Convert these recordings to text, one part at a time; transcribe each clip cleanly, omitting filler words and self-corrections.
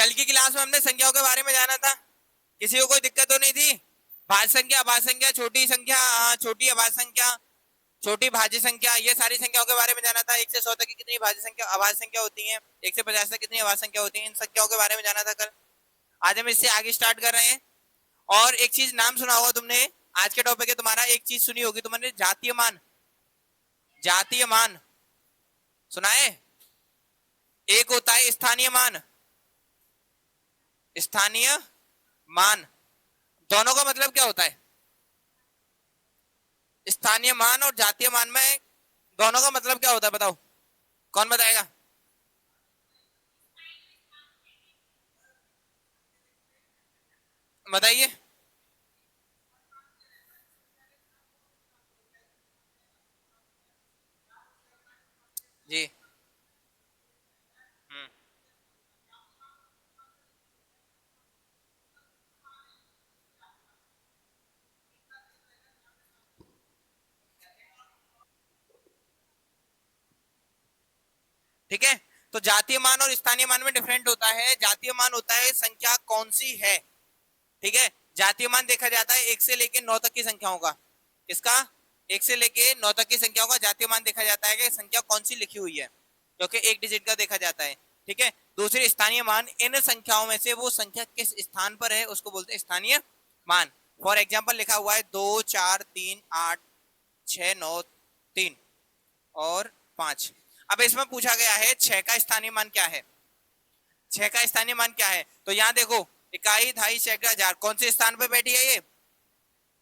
कल की क्लास में हमने संख्याओं के बारे में जाना था, किसी को कोई दिक्कत तो नहीं थी? भाज्य संख्या, अभाज्य संख्या, छोटी संख्या, छोटी अभाज्य संख्या, छोटी भाज्य संख्या, ये सारी संख्याओं के बारे में जाना था। 1 से 100 तक की कितनी भाज्य संख्या अभाज्य संख्या होती है, 1 से 50 तक कितनी अभाज्य संख्या होती है, इन संख्याओं के बारे में जाना था कल। आज हम इससे आगे स्टार्ट कर रहे हैं। और एक चीज नाम सुना होगा तुमने, आज के टॉपिक है तुम्हारा, एक चीज सुनी होगी तुमने, जातीय मान। जातीय मान सुना है? एक होता है स्थानीय मान। स्थानीय मान, दोनों का मतलब क्या होता है? स्थानीय मान और जातीय मान में दोनों का मतलब क्या होता है, बताओ, कौन बताएगा? बताइए। जी। हम्म। ठीक है, तो जातीय मान और स्थानीय मान में डिफरेंट होता है। जातीय मान होता है संख्या कौन सी है, ठीक है। जातीय मान देखा जाता है 1 से लेके 9 तक की संख्याओं का। किसका? 1 से लेके 9 तक की संख्याओं का जातीय मान देखा जाता है कि संख्या कौन सी लिखी हुई है, क्योंकि एक डिजिट का देखा जाता है, ठीक है। दूसरी स्थानीय मान, इन संख्याओं में से वो संख्या किस स्थान पर है उसको बोलते हैं स्थानीय मान। फॉर एग्जाम्पल लिखा हुआ है 2 4 3 8 6 9 3 और 5। अब इसमें पूछा गया है 6 का स्थानीय मान क्या है। 6 का स्थानीय मान क्या है, तो यहाँ देखो, इकाई, दहाई, सैकड़ा, हजार, कौन से स्थान पर बैठी है? ये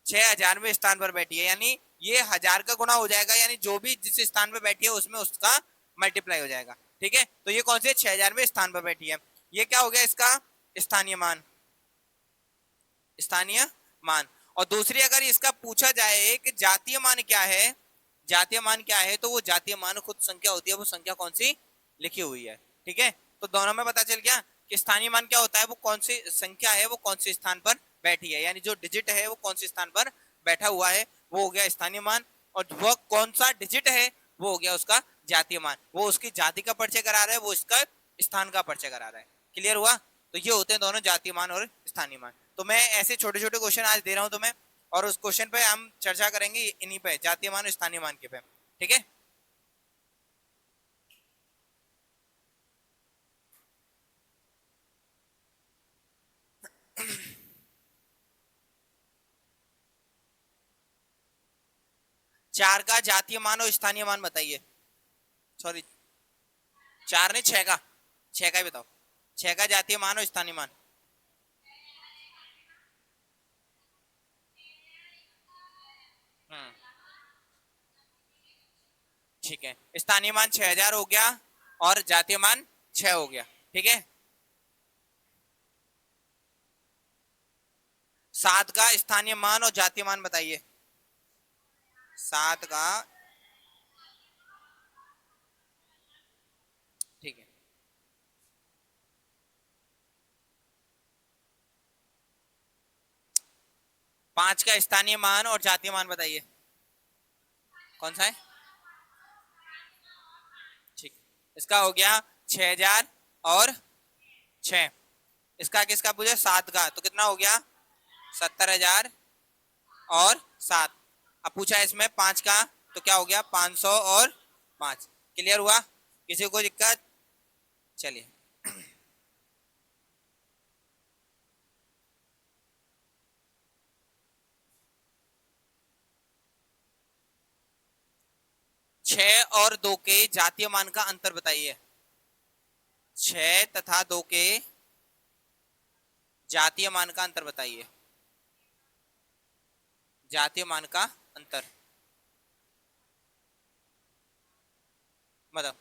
6000वें स्थान पर बैठी है, यानी ये 1000 का गुणा हो जाएगा, यानी जो भी जिस स्थान पर बैठी है उसमें उसका मल्टीप्लाई हो जाएगा, ठीक है। तो ये कौन से 6000वें स्थान पर बैठी है, ये क्या हो गया इसका स्थानीय मान। स्थानीय मान। और दूसरी अगर इसका पूछा जाए कि जातीय मान क्या है, जातीय मान क्या है, तो वो जातीय मान खुद संख्या होती है, वो संख्या कौन सी लिखी हुई है, ठीक है। तो दोनों में पता चल गया कि स्थानीय मान क्या होता है, वो कौन सी संख्या है, वो कौन से स्थान पर बैठी है, यानी जो डिजिट है वो कौन से स्थान पर बैठा हुआ है, वो हो गया स्थानीय मान। और वह कौन सा डिजिट है वो हो गया उसका जातीय मान। वो उसकी जाति का परिचय करा रहा है, वो इसका स्थान का परिचय करा रहा है। क्लियर हुआ? तो ये होते हैं दोनों जातीय मान और स्थानीय मान। तो मैं ऐसे छोटे छोटे क्वेश्चन आज दे रहा हूं तुम्हें, और उस क्वेश्चन पे हम चर्चा करेंगे इन्हीं पे, जातीय मान और स्थानीय मान के पे, ठीक है। चार का जातीय मान और स्थानीय मान बताइए। सॉरी, 4 ने 6 का, 6 का ही बताओ। 6 का जातीय मान और स्थानीय मान। हम्म, ठीक है। स्थानीय मान 6000 हो गया और जातीय मान 6 हो गया, ठीक है। 7 का स्थानीय मान और जातीय मान बताइए। 7 का, ठीक है। 5 का स्थानीय मान और जातीय मान बताइए, कौन सा है? ठीक, इसका हो गया 6000 और 6। इसका किसका पूछा? 7 का, तो कितना हो गया? 70000 और 7। अब पूछा इसमें 5 का, तो क्या हो गया? 500 और 5। क्लियर हुआ? किसी को कोई दिक्कत? चलिए। 6 और 2 के जातीय मान का अंतर बताइए। 6 तथा 2 के जातीय मान का अंतर बताइए। जातीय मान का अंतर मतलब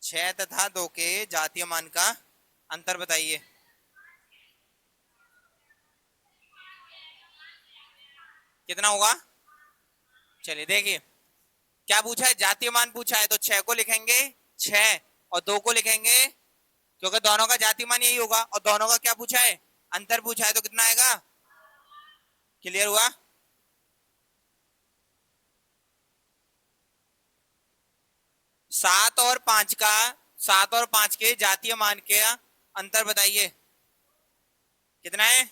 6 तथा 2 के जातीय मान का अंतर बताइए। कितना होगा? चलिए देखिए, क्या पूछा है? जातीय मान पूछा है, तो 6 को लिखेंगे 6 और 2 को लिखेंगे, क्योंकि दोनों का जातीय मान यही होगा। और दोनों का क्या पूछा है? अंतर पूछा है, तो कितना आएगा? क्लियर हुआ? 7 और 5 का 7 और 5 के जातीय मान के अंतर बताइए। कितना है?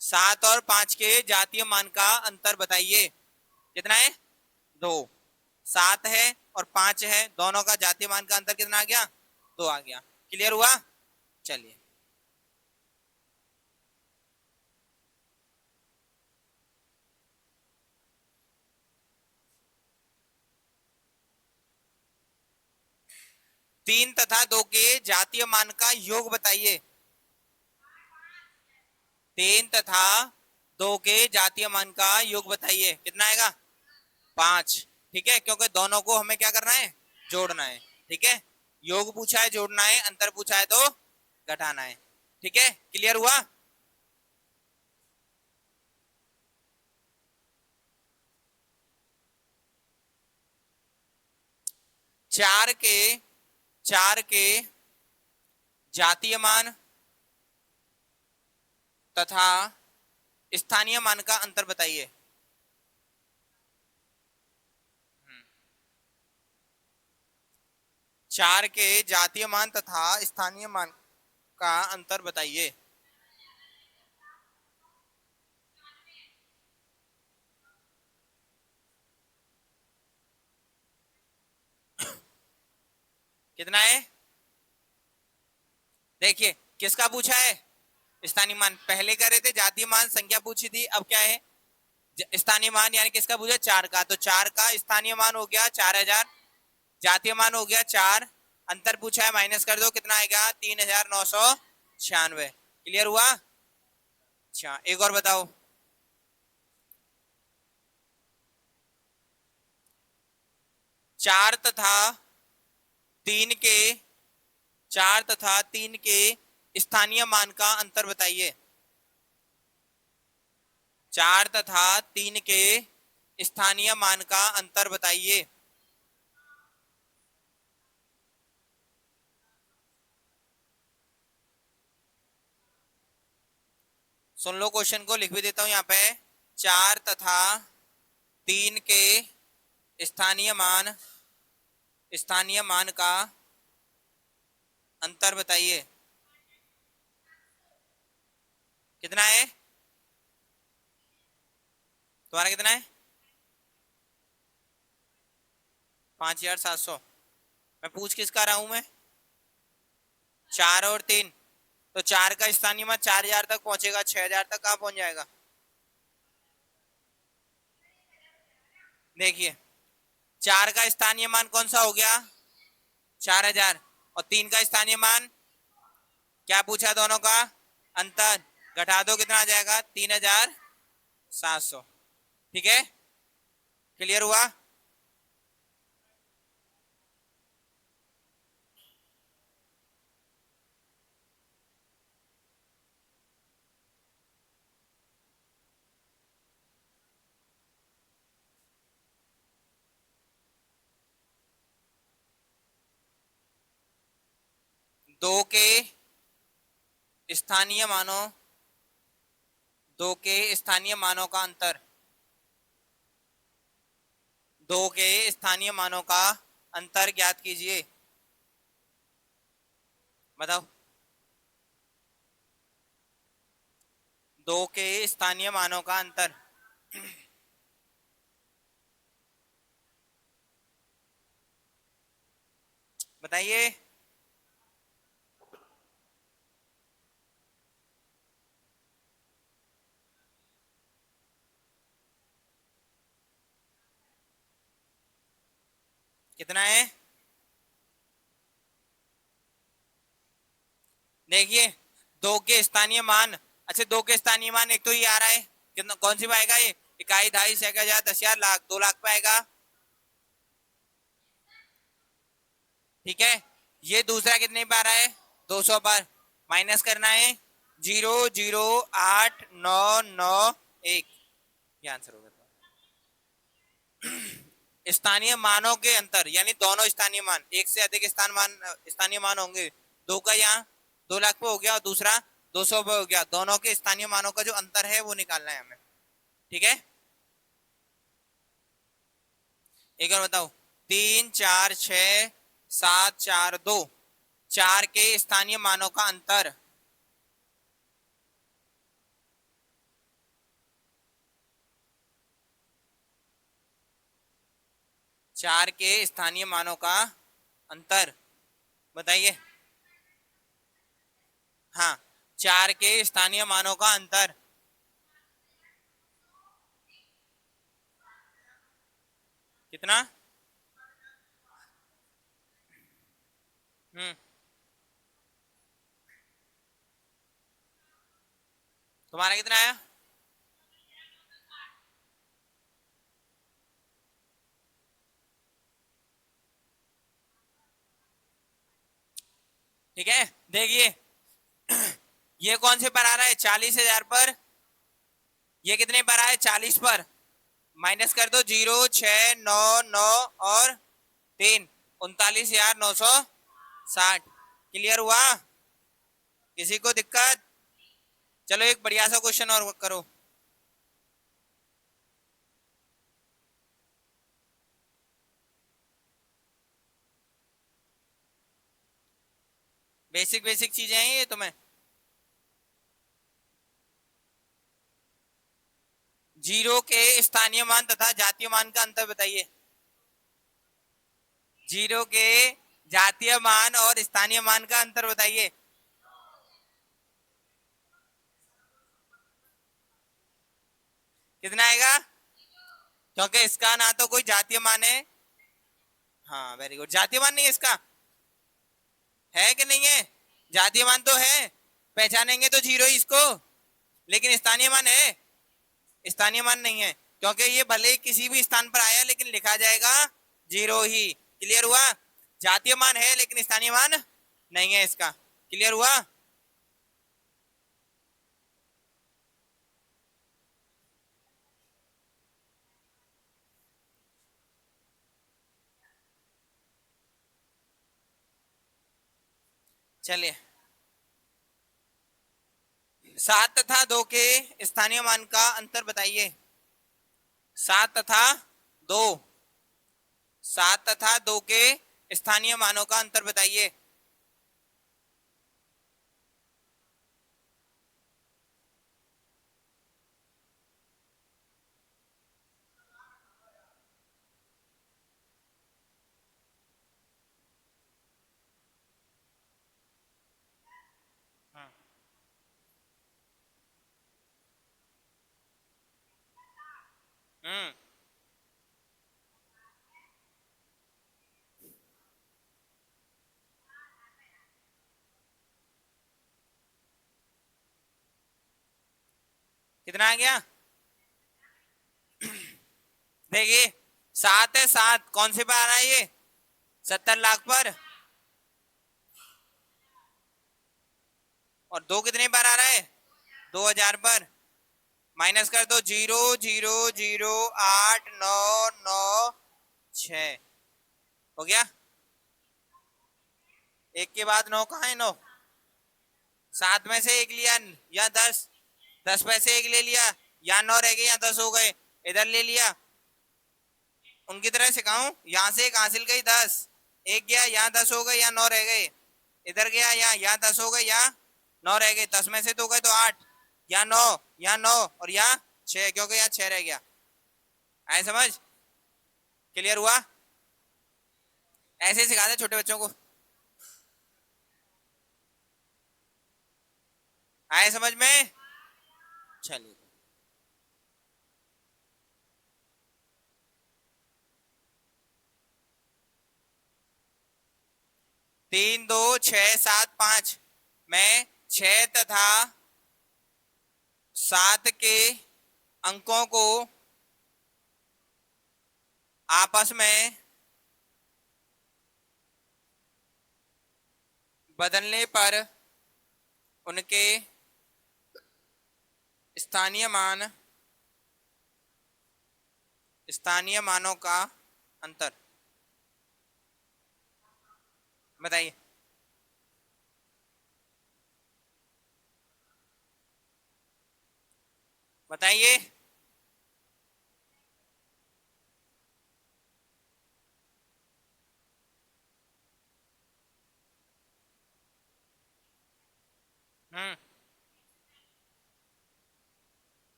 7 और 5 के जातीय मान का अंतर बताइए। कितना है? 2। 7 है और 5 है, दोनों का जातीय मान का अंतर कितना आ गया? 2 आ गया। क्लियर हुआ? चलिए, तीन तथा 2 के जातीय मान का योग बताइए। 3 तथा 2 के जातीय मान का योग बताइए। कितना आएगा? 5। ठीक है, क्योंकि दोनों को हमें क्या करना है? जोड़ना है। ठीक है, योग पूछा है, जोड़ना है, अंतर पूछा है तो घटाना है। ठीक है, क्लियर हुआ? 4 के जातीय मान तथा स्थानीय मान का अंतर बताइए। 4 के जातीय मान तथा स्थानीय मान का अंतर बताइए। कितना है? देखिए, किसका पूछा है? स्थानीय मान। पहले करे थे जातीय मान संख्या पूछी थी, अब क्या है? स्थानीय मान, यानी किसका पूछा? 4 का। तो 4 का स्थानीय मान हो गया 4000, जातीय मान हो गया 4, अंतर पूछा है, माइनस कर दो, कितना आएगा? 3996। क्लियर हुआ? अच्छा, एक और बताओ। 4 तथा 3 के 4 तथा 3 के स्थानीय मान का अंतर बताइए। 4 तथा 3 के स्थानीय मान का अंतर बताइए। सुन लो, क्वेश्चन को लिख भी देता हूं यहाँ पे। 4 तथा 3 के स्थानीय मान का अंतर बताइए। कितना है तुम्हारा? कितना है? 5700। मैं पूछ किसका रहा हूं मैं? 4 और 3। तो 4 का स्थानीय मान 4000 तक पहुंचेगा, 6000 तक कहां पहुंच जाएगा? देखिए, 4 का स्थानीय मान कौन सा हो गया? 4000। और 3 का स्थानीय मान क्या पूछा? दोनों का अंतर। घटा दो, कितना आ जाएगा? 3700। ठीक है, क्लियर हुआ? दो के स्थानीय मानों दो के स्थानीय मानों का अंतर। 2 के स्थानीय मानों का अंतर ज्ञात कीजिए। बताओ। 2 के स्थानीय मानों का अंतर। बताइए। कितना है? देखिए, 2 के स्थानीय मान। अच्छा, 2 के स्थानीय मान एक तो ये आ रहा है, कितना, कौन सी पाएगा ये? इकाई, ढाई, सैकड़ा, हजार, 10,000, लाख, 2 लाख पे आएगा। ठीक है, ये दूसरा कितने पे आ रहा है? 200 पर। माइनस करना है 008991। ये आंसर होगा। स्थानीय मानों के अंतर, यानी दोनों स्थानीय मान, एक से अधिक स्थानीय मान होंगे। 2 का यहाँ 2 लाख पे हो गया और दूसरा 200 पे हो गया, दोनों के स्थानीय मानों का जो अंतर है वो निकालना है हमें। ठीक है, एक और बताओ। 3 4 6 7 4 2, 4 के स्थानीय मानों का अंतर। चार के स्थानीय मानों का अंतर बताइए। हाँ, 4 के स्थानीय मानों का अंतर कितना? तुम्हारा कितना आया? ठीक है, देखिए ये कौन से पर आ रहा है? 40,000 पर। ये कितने पर आया है? 40 पर। माइनस कर दो 0 6 9 9 और 3, 39,960। क्लियर हुआ? किसी को दिक्कत? चलो एक बढ़िया सा क्वेश्चन और करो। बेसिक बेसिक चीजें हैं ये तुम्हें। जीरो के स्थानीय मान तथा जातीय मान का अंतर बताइए। जीरो के जातीय मान और स्थानीय मान का अंतर बताइए। कितना आएगा? क्योंकि इसका ना तो कोई जातीय मान है। हाँ वेरी गुड, जातीय मान नहीं है इसका, है कि नहीं है? जातीय मान तो है, पहचानेंगे तो जीरो ही इसको, लेकिन स्थानीय मान है? स्थानीय मान नहीं है, क्योंकि ये भले ही किसी भी स्थान पर आया लेकिन लिखा जाएगा जीरो ही। क्लियर हुआ? जातीय मान है लेकिन स्थानीय मान नहीं है इसका। क्लियर हुआ? चलिए, 7 तथा 2 के स्थानीय मान का अंतर बताइए। 7 तथा 2, 7 तथा 2 के स्थानीय मानों का अंतर बताइए। हम्म कितना आ गया? देखिए 7 है, 7 कौन से पर आ रहा है? ये 70 लाख पर। और 2 कितने पर आ रहा है? 2,000 पर। माइनस कर दो 0 0 0 8 9 9 6। हो गया? एक के बाद 9 कहाँ है? 9 7 में से एक लिया या 10, 10 में से एक ले लिया, या 9 रह गए या 10 हो गए, इधर ले लिया। उनकी तरह सिखाऊं? यहां से एक हासिल गई 10, एक गया यहाँ 10 हो गए या 9 रह गए, इधर गया यहाँ 10 हो गए या 9 रह गए, 10 में से 2 गए तो 8, या 9, या 9 और या 6, क्योंकि यहाँ 6 रह गया। आए समझ? क्लियर हुआ? ऐसे ही सिखाते छोटे बच्चों को। आए समझ में? चलिए, 3 2 6 7 5 में 6 तथा 7 के अंकों को आपस में बदलने पर उनके स्थानीय मान, स्थानीय मानों का अंतर बताइए। बताइए।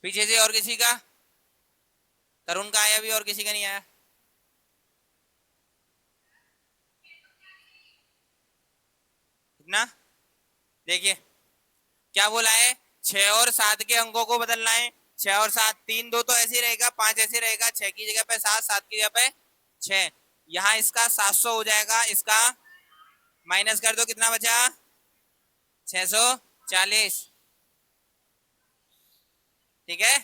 पीछे से और किसी का? तरुण का आया, अभी और किसी का नहीं आया? कितना? देखिए क्या बोला है, 6 और 7 के अंकों को बदलना है। 6 और 7, 3 2 तो ऐसे ही रहेगा, 5 ऐसे रहेगा, 6 की जगह पे 7, 7 की जगह पे 6। यहाँ इसका 700 हो जाएगा, इसका माइनस कर दो, कितना बचा? 640। ठीक है,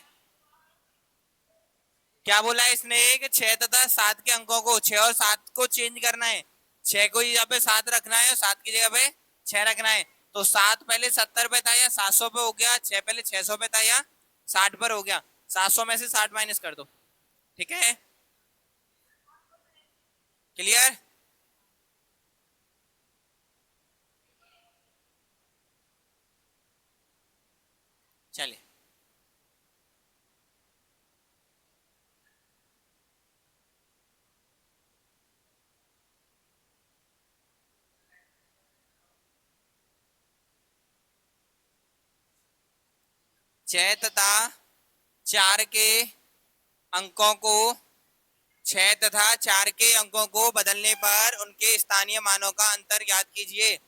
क्या बोला है इसने कि 6 तथा 7 के अंकों को, 6 और 7 को चेंज करना है। 6 को यहाँ पे 7 रखना है और 7 की जगह पे 6 रखना है। तो 7 पहले 70 पे था या 700 पे हो गया, 6 पहले 600 पे था या 60 पर हो गया। 700 में से 60 माइनस कर दो। ठीक है, क्लियर? चलिए, छह तथा 4 के अंकों को 6 तथा 4 के अंकों को बदलने पर उनके स्थानीय मानों का अंतर ज्ञात कीजिए।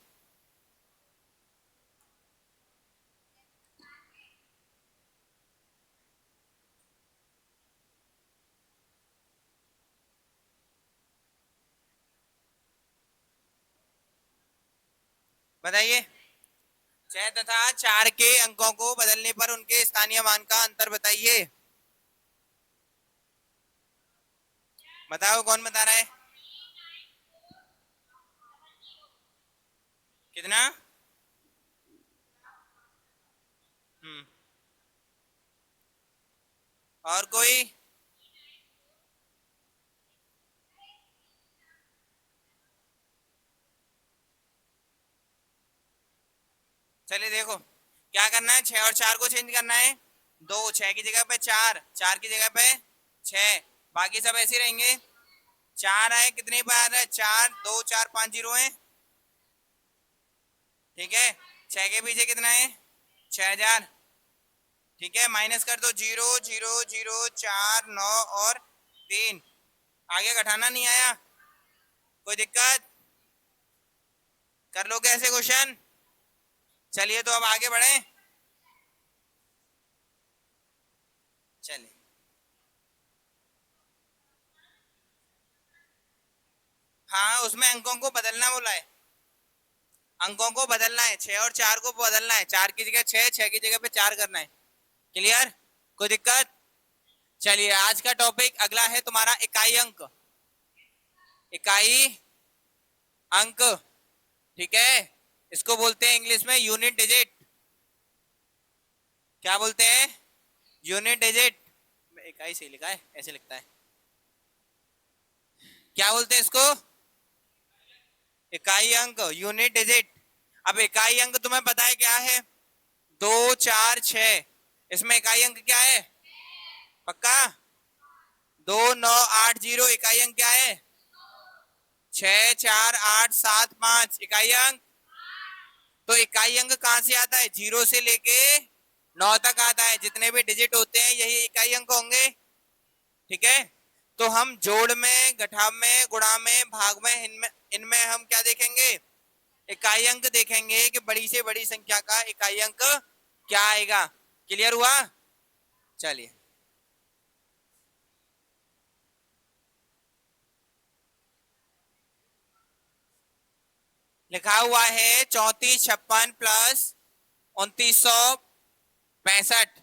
बताइए, 6 तथा 4 के अंकों को बदलने पर उनके स्थानीय मान का अंतर बताइए। बताओ कौन बता रहा है? कितना? और कोई? चलिए देखो, क्या करना है, 6 और 4 को चेंज करना है। 2, 6 की जगह पे 4, 4 की जगह पे 6, बाकी सब ऐसे रहेंगे। 4 आए, कितने पे आ रहा है? 4 2 4 5 जीरो है। ठीक है, 6 के पीछे कितना है? 6000। ठीक है, माइनस कर दो, 0 0 0 4 9 और 3। आगे घटाना नहीं आया, कोई दिक्कत? कर लो कैसे क्वेश्चन? चलिए तो अब आगे बढ़े। चलिए, हाँ उसमें अंकों को बदलना बोला है, अंकों को बदलना है। 6 और 4 को बदलना है, 4 की जगह 6, 6 की जगह पे 4 करना है। क्लियर? कोई दिक्कत? चलिए, आज का टॉपिक अगला है तुम्हारा इकाई अंक। इकाई अंक, ठीक है, इसको बोलते हैं इंग्लिश में यूनिट डिजिट। क्या बोलते हैं? Unit digit. इकाई से लिखा है, ऐसे लिखता है। क्या बोलते हैं इसको? इकाई अंक, यूनिट डिजिट। अब इकाई अंक तुम्हें पता है क्या है? 2 4 6। इसमें इकाई अंक क्या है? पक्का? 2980 इकाई अंक क्या है? 6 4 8 7 5 इकाई अंक। तो इकाई अंक कहां से आता है? 0 से लेके 9 तक आता है। जितने भी डिजिट होते हैं यही इकाई अंक होंगे। ठीक है, तो हम जोड़ में, घटाव में, गुणा में, भाग में, इनमें इनमें हम क्या देखेंगे? इकाई अंक देखेंगे कि बड़ी से बड़ी संख्या का इकाई अंक क्या आएगा। क्लियर हुआ? चलिए, लिखा हुआ है 3456 प्लस 2965।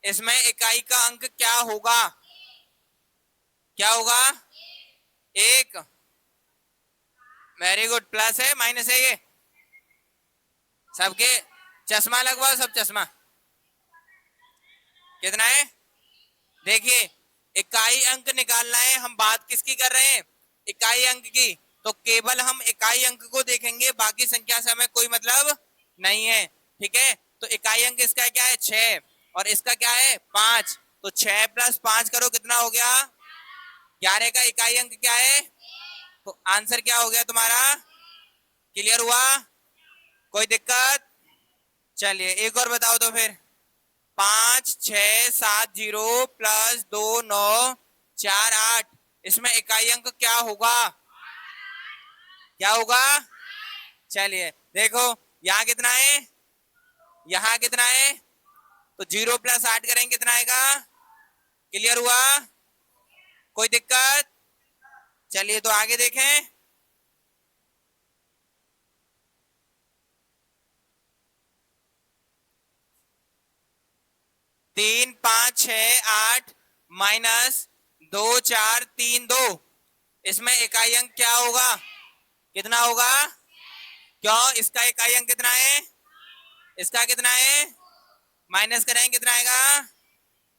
इसमें इकाई का अंक क्या होगा? क्या होगा? 1। वेरी गुड, प्लस है माइनस है ये? सबके चश्मा लगवाओ, सब चश्मा। कितना है? देखिए, इकाई अंक निकालना है, हम बात किसकी कर रहे हैं? इकाई अंक की। तो केवल हम इकाई अंक को देखेंगे, बाकी संख्या से हमें कोई मतलब नहीं है। ठीक है, तो इकाई अंक इसका क्या है? 6, और इसका क्या है? 5। तो 6 प्लस 5 करो, कितना हो गया? 11 का इकाई अंक क्या है? तो आंसर क्या हो गया तुम्हारा? क्लियर हुआ? कोई दिक्कत? चलिए एक और बताओ तो फिर। 5670 प्लस 2948, इसमें इकाई अंक क्या होगा? क्या होगा? चलिए देखो, यहाँ कितना है, यहाँ कितना है, तो 0 प्लस 8 करेंगे कितना आएगा? क्लियर हुआ? कोई दिक्कत? चलिए तो आगे देखें। 3 5 6 8 माइनस 2 4 3 2, इसमें इकाई अंक क्या होगा? कितना होगा? क्यों? इसका इकाई अंक कितना है? इसका कितना है? माइनस करेंगे कितना आएगा?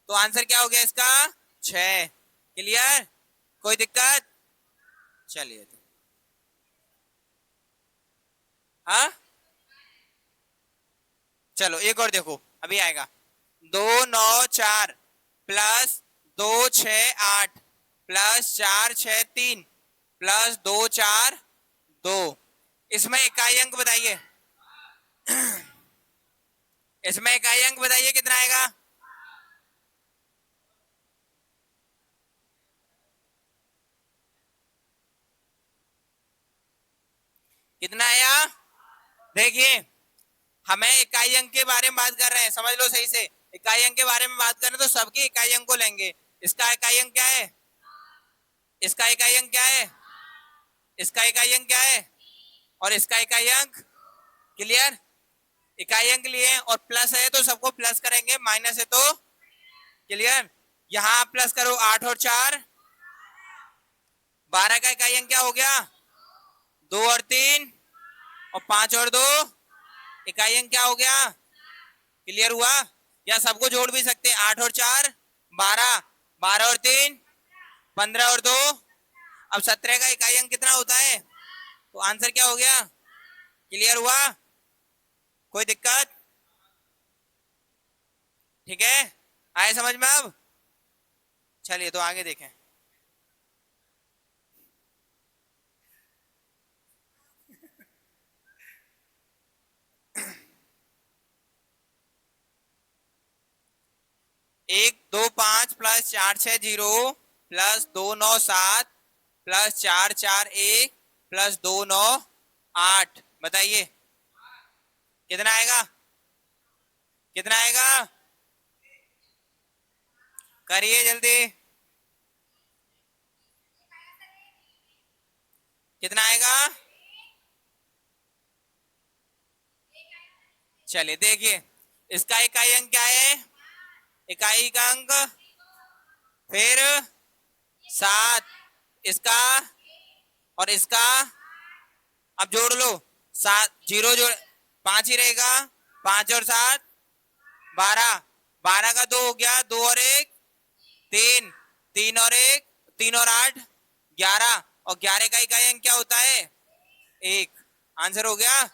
तो आंसर क्या हो गया इसका? 6। क्लियर? कोई दिक्कत? चलिए तो हाँ, चलो एक और देखो, अभी आएगा। 2 9 4 प्लस 2 6 8 प्लस 4 6 3 प्लस 2 4 2, इसमें इकाई अंक बताइए। इसमें इकाई अंक बताइए कितना आएगा? कितना आया? देखिए, हमें इकाई अंक के बारे में बात कर रहे हैं, समझ लो सही से। इकाई अंक के बारे में बात करें तो सबके इकाई अंक को लेंगे। इसका इकाई अंक क्या है? इसका इकाई अंक क्या है? इसका इकाई अंक क्या है? और इसका इकाई अंक। क्लियर? इकाई अंक लिए और प्लस है तो सबको प्लस करेंगे, माइनस है तो। क्लियर? यहां प्लस करो 8 और 4 12 का इकाई अंक क्या हो गया? 2 और 3 और 5 और 2, इकाई अंक क्या हो गया? क्लियर हुआ? या सबको जोड़ भी सकते हैं, 8 और 4 12, 12 और 3 15 और 2। अब 17 का इकाई अंक कितना होता है? तो आंसर क्या हो गया? क्लियर हुआ? कोई दिक्कत? ठीक है, आए समझ में अब? चलिए तो आगे देखें। एक 2 5 प्लस 4 6 0 प्लस 2 9 7 प्लस 4 4 1 प्लस 2 9 8, बताइए कितना आएगा? कितना आएगा? करिए जल्दी, कितना आएगा? चलिए देखिए, इसका इकाई अंक क्या है? इकाई का अंक फिर 7, इसका और इसका, अब जोड़ लो। 7 0 जोड़ 5 ही रहेगा, 5 और 7 12, 12 का 2 हो गया, 2 और 1 3, 3 और 1 3 और 8 11, और 11 का इकाई अंक क्या होता है? 1। आंसर हो गया।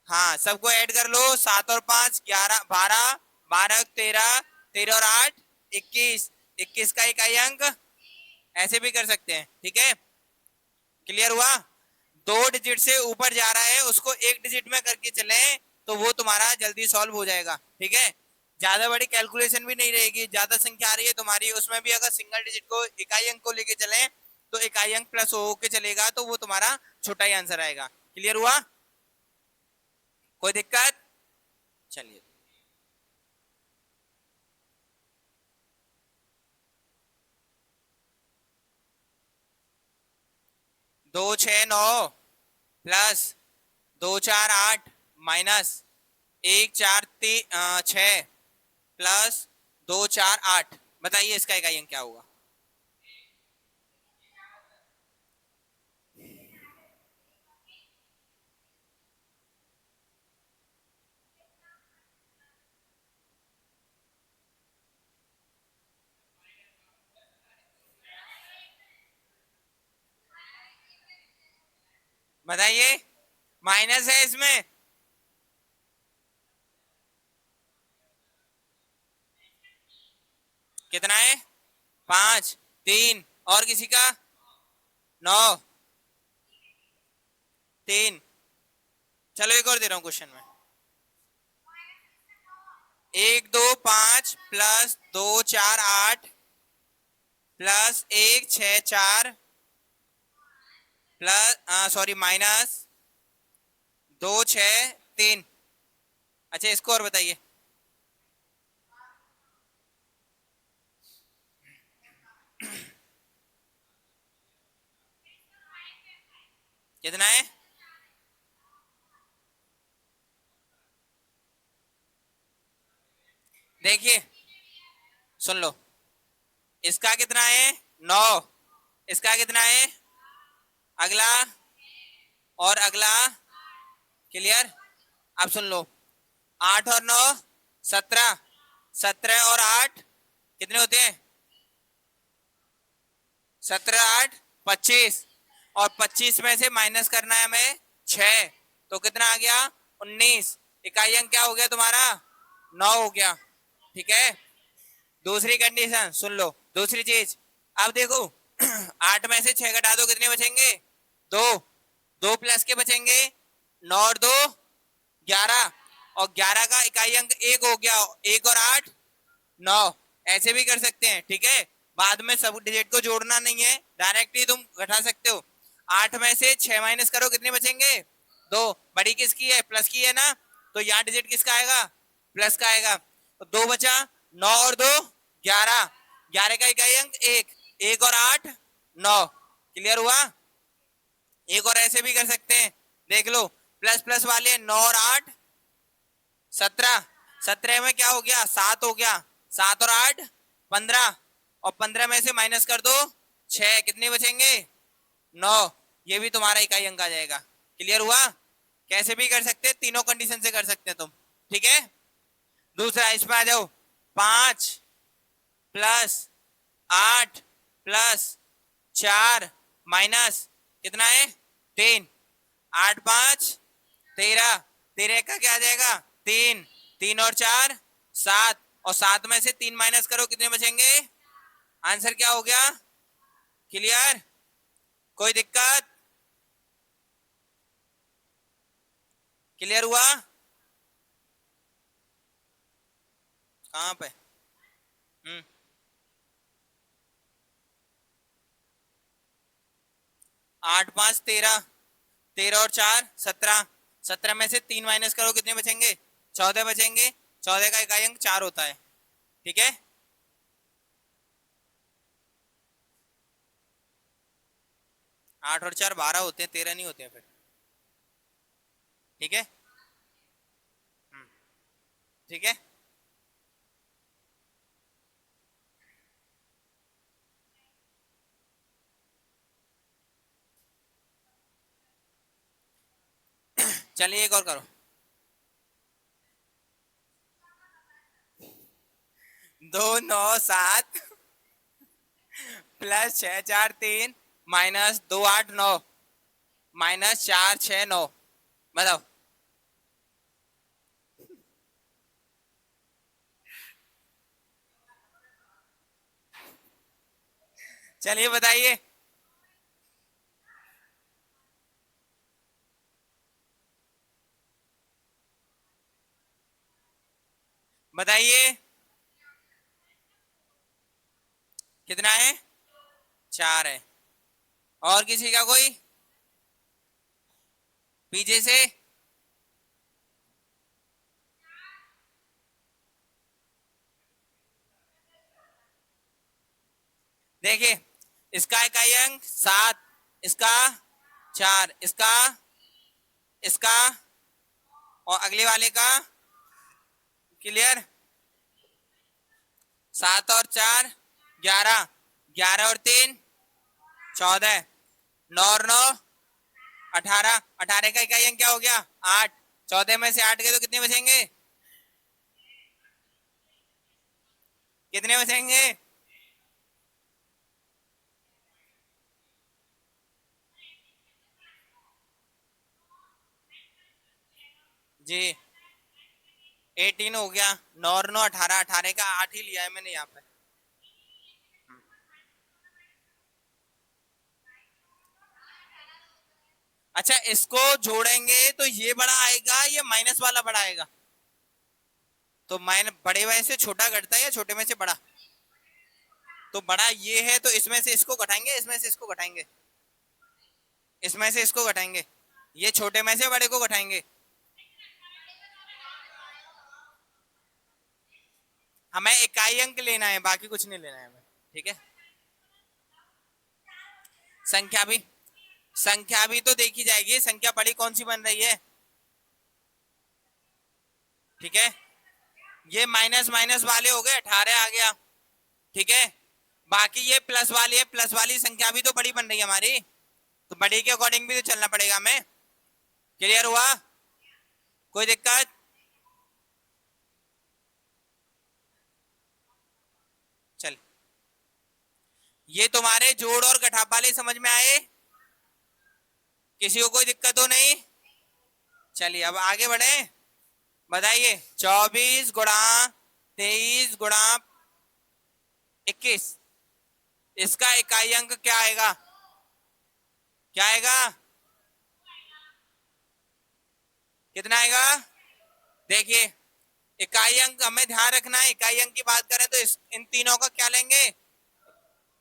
हाँ, सबको ऐड कर लो, 7 और 5 11 12 12 13 13 और 8 21, 21 का इकाई अंक ऐसे भी कर सकते हैं। ठीक है, क्लियर हुआ? 2 डिजिट से ऊपर जा रहा है उसको 1 डिजिट में करके चले तो वो तुम्हारा जल्दी सॉल्व हो जाएगा। ठीक है, ज्यादा बड़ी कैलकुलेशन भी नहीं रहेगी। ज्यादा संख्या आ रही है तुम्हारी, उसमें भी अगर सिंगल डिजिट को इकाई अंक को लेके चले तो इकाई अंक प्लस हो के चलेगा, तो वो तुम्हारा छोटा ही आंसर आएगा। क्लियर हुआ? कोई दिक्कत? चलिए, 2 6 9 प्लस 2 4 8 माइनस 1 4 3 6 प्लस 2 4 8, बताइए इसका इकाई अंक क्या होगा? बताइए, माइनस है इसमें। कितना है? 5 3, और किसी का? 9 3। चलो एक और दे रहा हूं क्वेश्चन में। 1 2 5 plus 2 4 8 plus 1 6 4 plus sorry minus 2 6 3। अच्छा इसको और बताइए। कितना है? देखिए सुन लो, इसका कितना है 9, इसका कितना है अगला, और अगला, क्लियर। अब सुन लो, 8 और 9 17, 17 और 8 कितने होते हैं? 17 8 25, और 25 में से माइनस करना है हमें 6, तो कितना आ गया 19। इकाई अंक क्या हो गया तुम्हारा 9 हो गया। ठीक है, दूसरी कंडीशन सुन लो, दूसरी चीज। अब देखो 8 में से 6 घटा दो, कितने बचेंगे 2, 2 प्लस के बचेंगे 9 और 2 11, और 11 का इकाई अंक 1 हो गया, 1 और 8 9। ऐसे भी कर सकते हैं, ठीक है। बाद में सब डिजिट को जोड़ना नहीं है, डायरेक्ट ही तुम घटा सकते हो। 8 में से 6 माइनस करो, कितने बचेंगे 2। बड़ी किसकी है प्लस की है ना, तो यहाँ डिजिट किसका आएगा प्लस का आएगा, तो 2 बचा, 9 और 2 11, 11 का इकाई अंक 1, 1 और 8 9। क्लियर हुआ। एक और ऐसे भी कर सकते हैं, देख लो, प्लस प्लस वाले 9 और 8 17, 17 में क्या हो गया 7 हो गया, 7 और 8 15, और 15 में से माइनस कर दो 6, कितने बचेंगे 9। ये भी तुम्हारा इकाई अंक आ जाएगा। क्लियर हुआ। कैसे भी कर सकते हैं, तीनों कंडीशन से कर सकते हैं तुम, ठीक है। दूसरा इसमें आ जाओ, 5 प्लस 8 प्लस 4 माइनस कितना है 3, 8 5 13, 13 का क्या आ जाएगा 3, 3 और 4 7, और 7 में से 3 माइनस करो, कितने बचेंगे, आंसर क्या हो गया। क्लियर, कोई दिक्कत। क्लियर हुआ। कहां पे 8 5 13, 13 और 4 17, 17 में से 3 माइनस करो, कितने बचेंगे 14 बचेंगे, 14 का इकाई अंक 4 होता है, ठीक है। 8 और 4 12 होते हैं, 13 नहीं होते हैं फिर, ठीक है। ठीक है, चलिए एक और करो। 2 9 7 प्लस 6 4 3 माइनस 2 8 9 माइनस 4 6 9, बताओ। चलिए बताइए। बताइए कितना है 4 है, और किसी का कोई पीछे से। देखिए इसका इकाई अंक 7, इसका 4, इसका और अगले वाले का। क्लियर, 7 और 4 11, 11 और 3 14, 9 और 9 18, 18 का इकाई अंक क्या हो गया 8, 14 में से 8 गए तो कितने बचेंगे, कितने बचेंगे। जी 18 हो गया, 9 और 9 18, 18 का 8 ही लिया है मैंने यहाँ पे। अच्छा इसको जोड़ेंगे तो ये बड़ा आएगा, ये माइनस वाला बड़ा आएगा, तो माइनस बड़े में से छोटा घटता है या छोटे में से बड़ा? तो बड़ा ये है, तो इसमें से इसको घटाएंगे, इसमें से इसको घटाएंगे, इसमें से इसको घटाएंगे, ये छोटे में से बड़े को घटाएंगे। हमें इकाई अंक लेना है, बाकी कुछ नहीं लेना है हमें, ठीक है। संख्या भी तो देखी जाएगी, संख्या बड़ी कौन सी बन रही है, ठीक है। ये माइनस माइनस वाले हो गए, 18 आ गया, ठीक है। बाकी ये प्लस वाली है, प्लस वाली संख्या भी तो बड़ी बन रही है हमारी, तो बड़ी के अकॉर्डिंग भी तो चलना पड़ेगा हमें। क्लियर हुआ? कोई दिक्कत? चल, ये तुम्हारे जोड़ और घटाव वाले समझ में आए? किसी को कोई दिक्कत हो नहीं? चलिए अब आगे बढ़े, बताइए। 24 गुणा 23 गुणा 21, इसका इकाई अंक क्या आएगा? क्या आएगा? कितना आएगा? देखिए, इकाई अंक हमें ध्यान रखना है, इकाई अंक की बात करें तो इन तीनों का क्या लेंगे?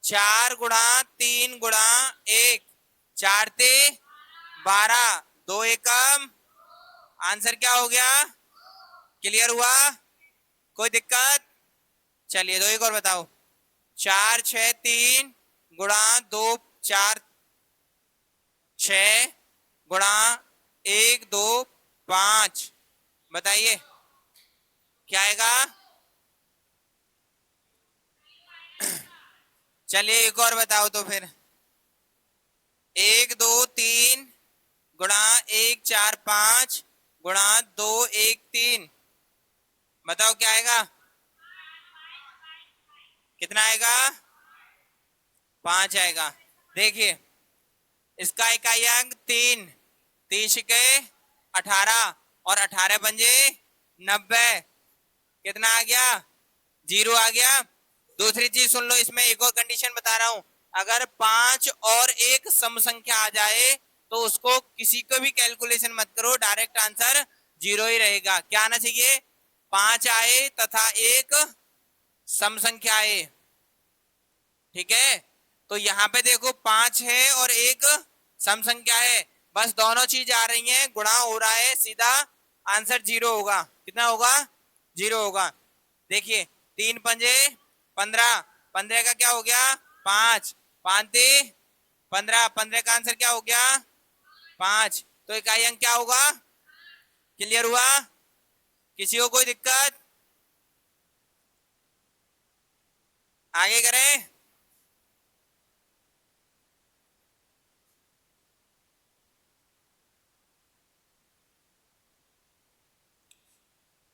4 गुणा 3 गुणा 1, 4 ते 12, 2 एकम, आंसर क्या हो गया? क्लियर हुआ? कोई दिक्कत? चलिए दो एक और बताओ। 4 6 3 गुणा 2 4 6 गुणा 1 2 5, बताइए क्या आएगा? चलिए एक और बताओ तो फिर। 1 2 3 गुणा 1 4 5 गुणा 2 1 3, बताओ क्या आएगा? कितना आएगा? 5 आएगा। देखिए, इसका इकाई अंक 3, 30 के 18 और 18 पंजे 90, कितना आ गया? 0 आ गया। दूसरी चीज सुन लो, इसमें एक और कंडीशन बता रहा हूं, अगर 5 और एक सम संख्या आ जाए तो उसको किसी को भी कैलकुलेशन मत करो, डायरेक्ट आंसर 0 ही रहेगा। क्या आना चाहिए? 5 आए तथा एक सम संख्या आए, ठीक है। तो यहां पे देखो 5 है और एक सम संख्या है, बस दोनों चीज आ रही हैं, गुणा हो रहा है, सीधा आंसर 0 होगा। कितना होगा? 0 होगा। देखिए 3 पंजे 15, 15 का क्या हो गया? 5, 5 15, 15 का आंसर क्या हो गया? 5। तो इकाई अंक क्या होगा? क्लियर हुआ? किसी को कोई दिक्कत? आगे करें।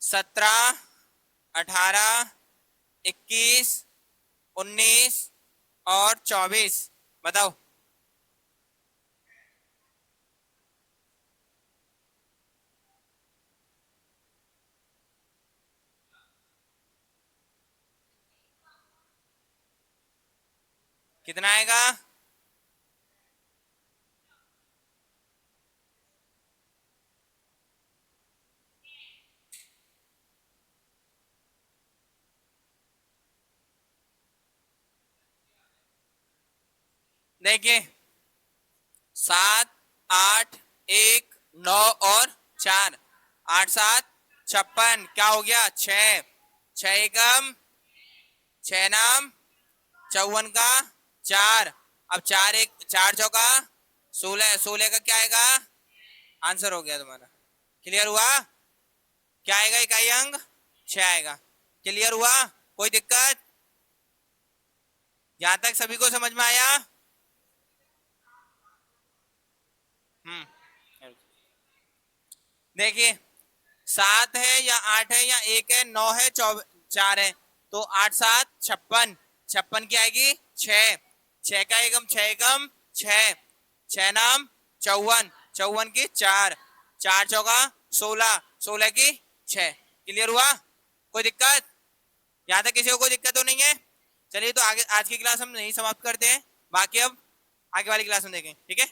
17 18 21 19 और 24, बताओ। कितना आएगा? देखिए 7 8 1 9 और 4, 8 7 56, क्या हो गया? 6, 6 एकम 6 नाम 54 का 4, अब 4 एक 4 चौका 16, 16 का क्या आएगा? आंसर हो गया तुम्हारा। क्लियर हुआ? क्या आएगा इकाई अंक? 6 आएगा। क्लियर हुआ? कोई दिक्कत? यहां तक सभी को समझ में आया? देखिए 7 है या 8 है या 1 है, 9 है 4 है, तो 8 7 56, 56 की आएगी 6, 6 का एकम 6 एकम 6, 6 नाम 54, 54 की 4, 4 चौका 16, 16 की 6। क्लियर हुआ? कोई दिक्कत? यहाँ तक किसी को कोई दिक्कत तो नहीं है? चलिए तो आगे आज की क्लास हम नहीं समाप्त करते हैं, बाकी अब आगे वाली क्लास में देखें, ठीक है।